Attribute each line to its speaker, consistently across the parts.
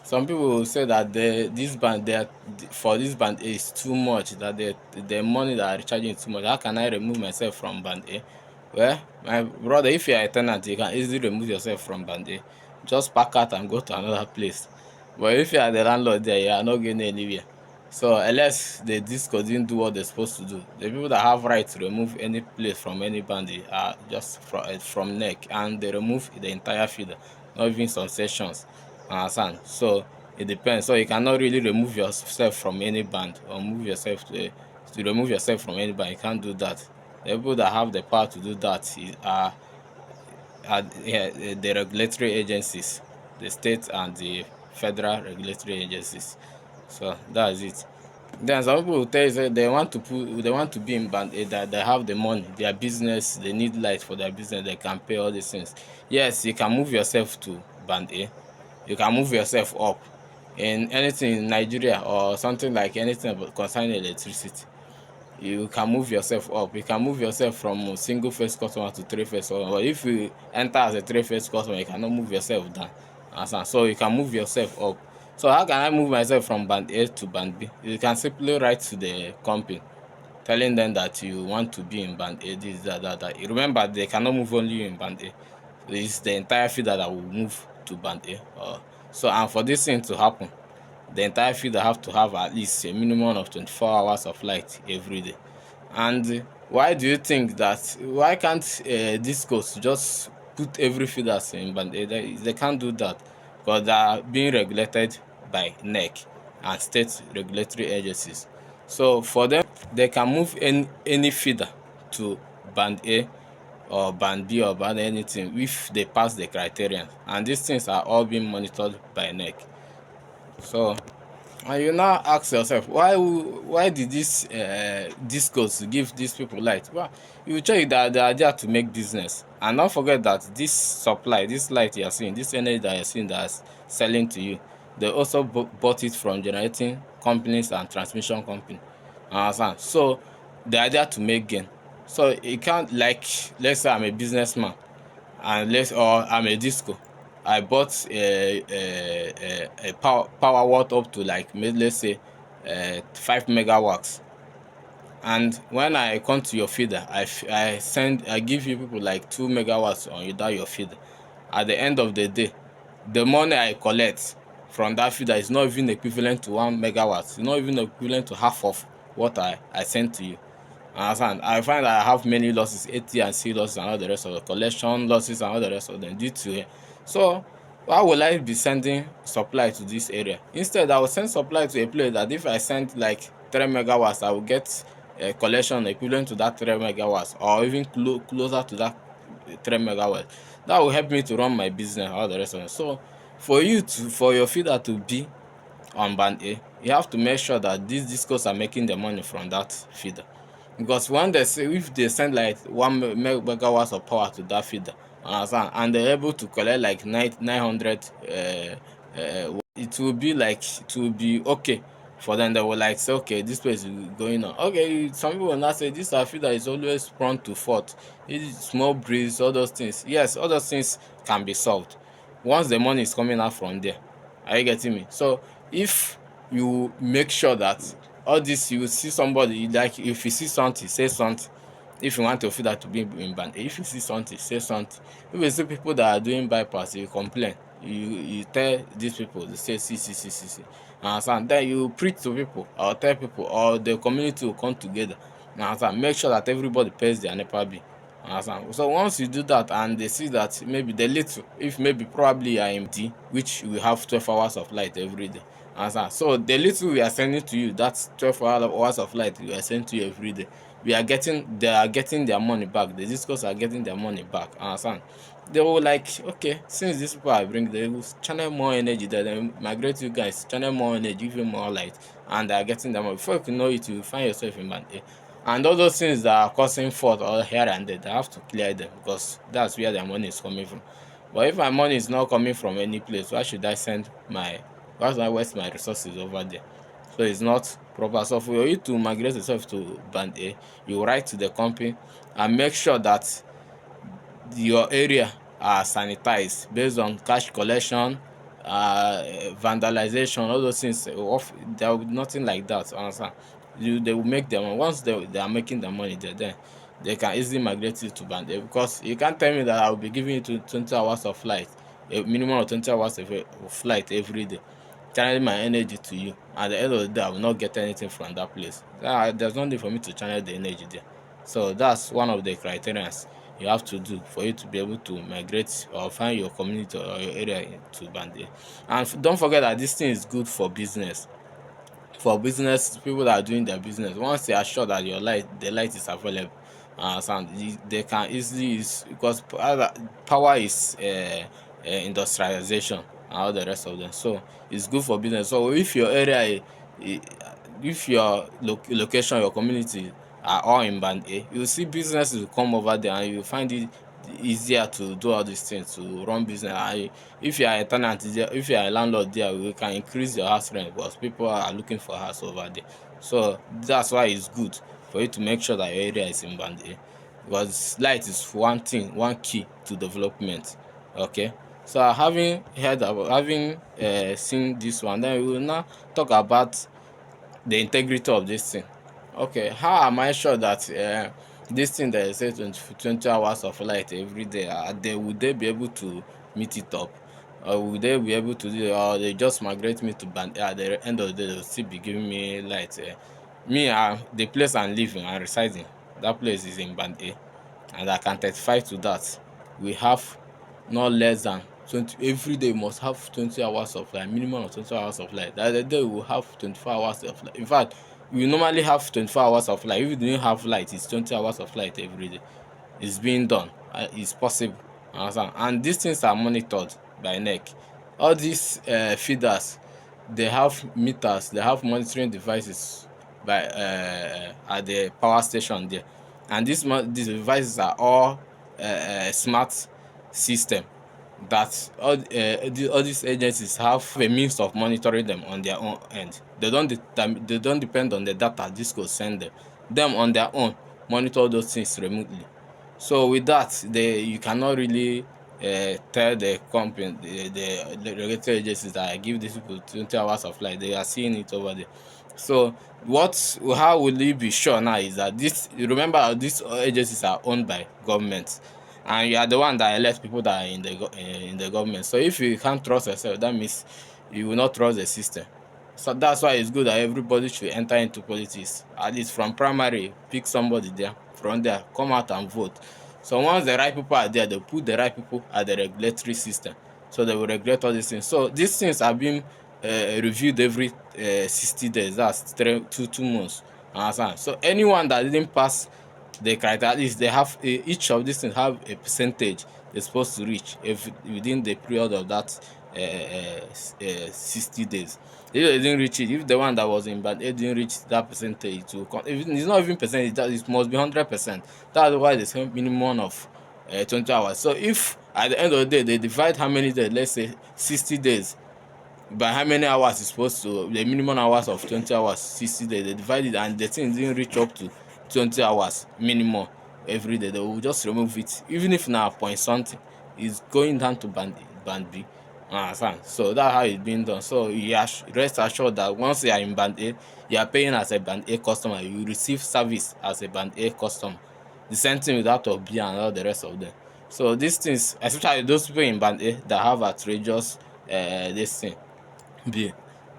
Speaker 1: some people will say that this band they for this band A is too much, that the money that are charging is too much. How can I remove myself from band A? Well, my brother, if you are a tenant, you can easily remove yourself from band A. Just pack out and go to another place. But if you are the landlord there, you are not going anywhere. So unless the disco didn't do what they're supposed to do, the people that have right to remove any place from any band are just from neck, and they remove the entire feeder, not even some sections. Understand? So it depends. So you cannot really remove yourself from any band or move yourself to remove yourself from any band. You can't do that. The people that have the power to do that are the regulatory agencies, the state and the federal regulatory agencies. So that's it. Then some people will tell you say they want to be in band A, that they have the money, their business, they need light for their business, they can pay all these things. Yes, you can move yourself to band A, you can move yourself up in anything in Nigeria or something like anything concerning electricity. You can move yourself up. You can move yourself from single phase customer to three phase customer. But if you enter as a three phase customer, you cannot move yourself down. Understand? So you can move yourself up. So how can I move myself from band A to band B? You can simply write to the company telling them that you want to be in band A, this, that. Remember, they cannot move only you in band A. It's the entire feeder that will move to band A. So, and for this thing to happen, the entire feeder have to have at least a minimum of 24 hours of light every day. And why do you think that? Why can't discos just put every feeders in band A? They can't do that because they are being regulated by NEC and state regulatory agencies. So for them, they can move any feeder to band A or band B or band anything if they pass the criterion. And these things are all being monitored by NEC. So, and you now ask yourself, why did this discos give these people light? Well, you check that they are there to make business, and don't forget that this supply, this light you are seeing, this energy that you are seeing that's selling to you, they also bought it from generating companies and transmission company. Understand? So they are there to make gain. So you can't, like, let's say I'm a businessman and or I'm a disco. I bought a power watt up to like let's say 5 megawatts, and when I come to your feeder, I give you people like 2 megawatts on your feeder. At the end of the day, the money I collect from that feeder is not even equivalent to 1 megawatt. It's not even equivalent to half of what I sent to you. Understand? I find that I have many losses, AT and C losses and all the rest of the collection losses and all the rest of them due to it. So why will I be sending supply to this area? Instead, I will send supply to a place that if I send like 3 megawatts, I will get a collection equivalent to that 3 megawatts or even closer to that 3 megawatts. That will help me to run my business and all the rest of it. So for your feeder to be on band A, you have to make sure that these discos are making the money from that feeder. Because when they say, if they send like 1 megawatts of power to that feeder, and they're able to collect like 900, it will be okay for them. They will like say, okay, this place is going on. Okay, some people will not say this feeder is always prone to fault. It is small breeze, all those things. Yes, all those things can be solved once the money is coming out from there. Are you getting me? So if you make sure that all this, you see somebody, like if you see something, say something. If you want your feeder to be in band, if you see something, say something. If you see people that are doing bypass, you complain. You tell these people, they say see. And then you preach to people or tell people, or the community will come together. Make sure that everybody pays their NEPA bill. So once you do that and they see that maybe the little, if maybe probably you are in D, which we have 12 hours of light every day. So the little we are sending to you, that's 12 hours of light we are sending to you every day. They are getting their money back. The discos are getting their money back. They will like, okay, since these people are bringing, they will channel more energy, they migrate you guys, channel more energy, give you more light, and they are getting their money. Before you can know it, you find yourself in band A. And all those things that are causing fault or here and there, they have to clear them because that's where their money is coming from. But if my money is not coming from any place, why should I waste my resources over there? So it's not proper. So for you to migrate yourself to band A, you write to the company and make sure that your area are sanitized based on cash collection, vandalization, all those things. There will be nothing like that. Understand? They will make them once they are making the money there, then they can easily migrate it to band A, because you can't tell me that I will be giving you 20 hours of flight, a minimum of 20 hours of flight every day, channeling my energy to you. At the end of the day, I will not get anything from that place. There's no need for me to channel the energy there. So that's one of the criteria you have to do for you to be able to migrate or find your community or your area to band A. And don't forget that this thing is good for business. For business people that are doing their business, once they are sure that the light is available, and they can easily use, because power is industrialization and all the rest of them. So it's good for business. So if your area, eh, if your location, your community are all in band A, you see businesses will come over there and you find it easier to do all these things, to run business. And if you are a tenant there, if you are a landlord there, we can increase your house rent because people are looking for house over there. So that's why it's good for you to make sure that your area is in band A, because light is one thing, one key to development. Okay, so having seen this one, then we will now talk about the integrity of this thing. Okay, how am I sure that this thing that is say 20 hours of light every day, would they be able to meet it up, or would they be able to do it, or they just migrate me to band A? At the end of the day, they'll still be giving me light. Me, the place I'm living and residing, that place is in band A, and I can testify to that. We have not less than 20 every day. Must have 20 hours of light, minimum of 20 hours of light. The other day we will have 24 hours of light. In fact, we normally have 24 hours of light. If you don't have light, it's 20 hours of light every day. It's being done. It's possible. Understand? And these things are monitored by NEC. All these feeders, they have meters, they have monitoring devices by at the power station there, and these devices are all smart system that all these agencies have a means of monitoring them on their own end. They don't depend on the data this go send them. Them on their own monitor those things remotely. So with that, you cannot really tell the company, the regulatory agencies that I give these people 20 hours of light. They are seeing it over there. So how will you be sure now is that remember these agencies are owned by government, and you are the one that elect people that are in the government. So if you can't trust yourself, that means you will not trust the system. So that's why it's good that everybody should enter into politics. At least from primary, pick somebody there. From there, come out and vote. So once the right people are there, they put the right people at the regulatory system. So they will regulate all these things. So these things are being reviewed every 60 days. That's 2 months. Understand? So anyone that didn't pass the criteria, at least they have each of these things have a percentage they're supposed to reach if within the period of that 60 days. If they didn't reach it, if the one that was in band A didn't reach that percentage, it will come. If it's not even percentage, that it must be 100%. That's why they say minimum of 20 hours. So if at the end of the day they divide how many days, let's say 60 days, by how many hours is supposed to, the minimum hours of 20 hours, 60 days, they divide it, and the thing didn't reach up to 20 hours minimum every day, they will just remove it. Even if now point something, it's going down to band B. Understand? So that's how it's being done. So you are rest assured that once you are in band A, you are paying as a band A customer, you receive service as a band A customer. The same thing with that of B and all the rest of them. So these things, especially those people in band A that have outrageous this thing, B,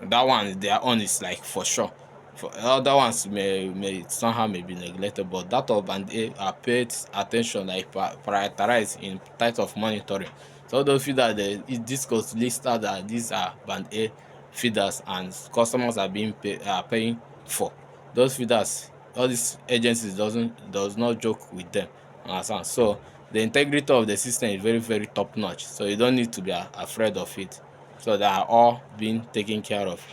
Speaker 1: that one their own is like for sure. For other ones may somehow may be neglected, but that of band A are paid attention, like prioritized in types of monitoring. So those feeders, this goes listed that these are band A feeders and customers are paying for those feeders. All these agencies does not joke with them. Understand? So the integrity of the system is very, very top notch. So you don't need to be afraid of it. So they are all being taken care of.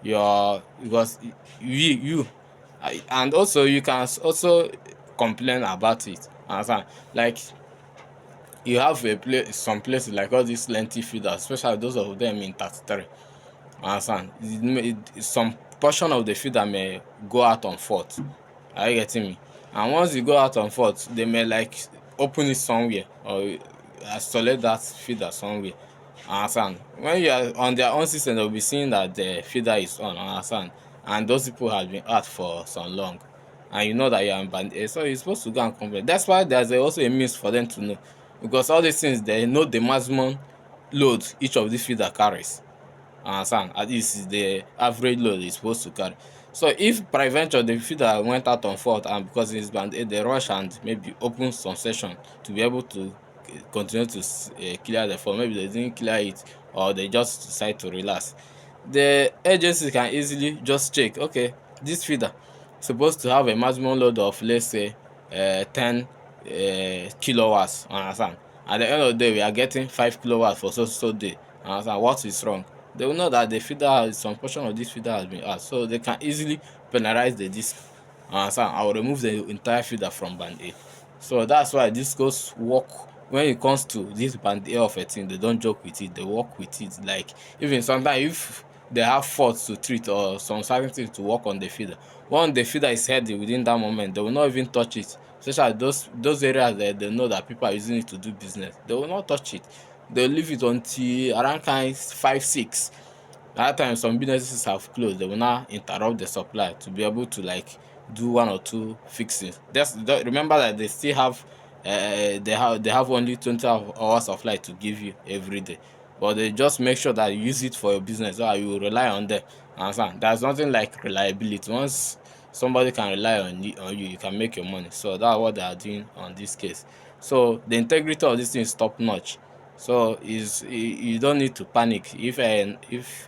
Speaker 1: Because you and also you can also complain about it. Understand? Like you have some places like all these lengthy feeders, especially those of them in 33. Understand? Some portion of the feeder may go out on fault. Are you getting me? And once you go out on fault, they may like open it somewhere or isolate that feeder somewhere. Understand? When you are on their own system, they'll be seeing that the feeder is on. Understand? And those people have been out for so long, and you know that you are in band A, so you're supposed to go and complain. That's why also a means for them to know, because all these things they know the maximum load each of these feeder carries. Understand? At least is the average load is supposed to carry. So if peradventure the feeder went out on fault, and because it's band A, they rush and maybe open some session to be able to continue to clear the fault. Maybe they didn't clear it, or they just decide to relax. The agency can easily just check, okay, this feeder supposed to have a maximum load of, let's say, 10 kilowatts. Understand? At the end of the day, we are getting 5 kilowatts for so day. Understand? What is wrong? They will know that the feeder has some portion of this feeder has been out, so they can easily penalize the disc. Understand? I will remove the entire feeder from band A. So that's why discos work. When it comes to this band A of a thing, they don't joke with it, they work with it. Like, even sometimes if they have faults to treat or some certain things to work on the feeder, once the feeder is healthy within that moment, they will not even touch it. Especially those areas that they know that people are using it to do business, they will not touch it. They'll leave it until around kind 5 6. At that time some businesses have closed, they will now interrupt the supply to be able to like do one or two fixings. Just remember that they still have they have only 20 hours of light to give you every day, but they just make sure that you use it for your business, so you rely on them. Understand? There's nothing like reliability. Once somebody can rely on you, you can make your money. So that's what they are doing on this case. So the integrity of this thing is top notch. So you don't need to panic if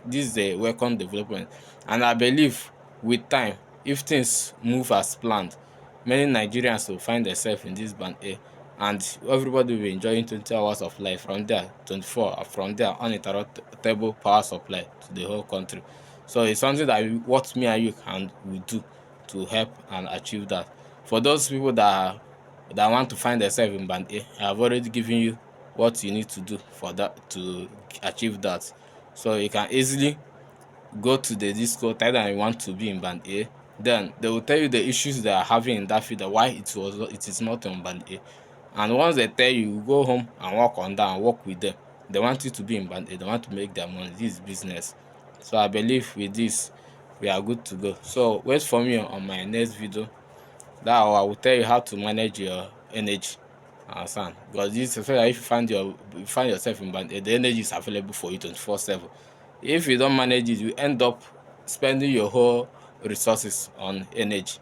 Speaker 1: this is a welcome development. And I believe with time, if things move as planned, many Nigerians will find themselves in this band A, and everybody will be enjoying 20 hours of life from there, 24, from there uninterruptible power supply to the whole country. So it's something that what me and you can we do to help and achieve that. For those people that want to find themselves in band A, I have already given you what you need to do for that to achieve that. So you can easily go to the disco, tell them you want to be in band A. Then they will tell you the issues they are having in that field, why it is not on band A. And once they tell you, you go home and work on that and work with them. They want you to be in band A, they want to make their money. This is business. So I believe with this we are good to go. So wait for me on my next video. That I will tell you how to manage your energy. Understand? Because this is if you find yourself in band, the energy is available for you 24/7. If you don't manage it, you end up spending your whole resources on energy.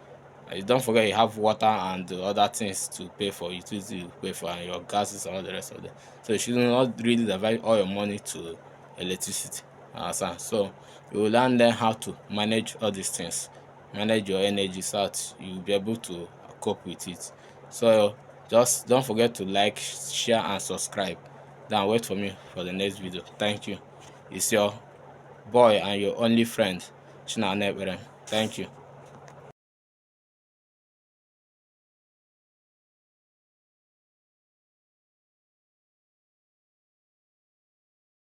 Speaker 1: And you don't forget you have water and other things to pay for, utility to pay for, and your gases and all the rest of them. So you should not really divide all your money to electricity. Understand? So you will learn how to manage all these things, manage your energy, so that you'll be able to cope with it. So just don't forget to like, share and subscribe. Then wait for me for the next video. Thank you. It's your boy and your only friend, Chinanebere. Thank you.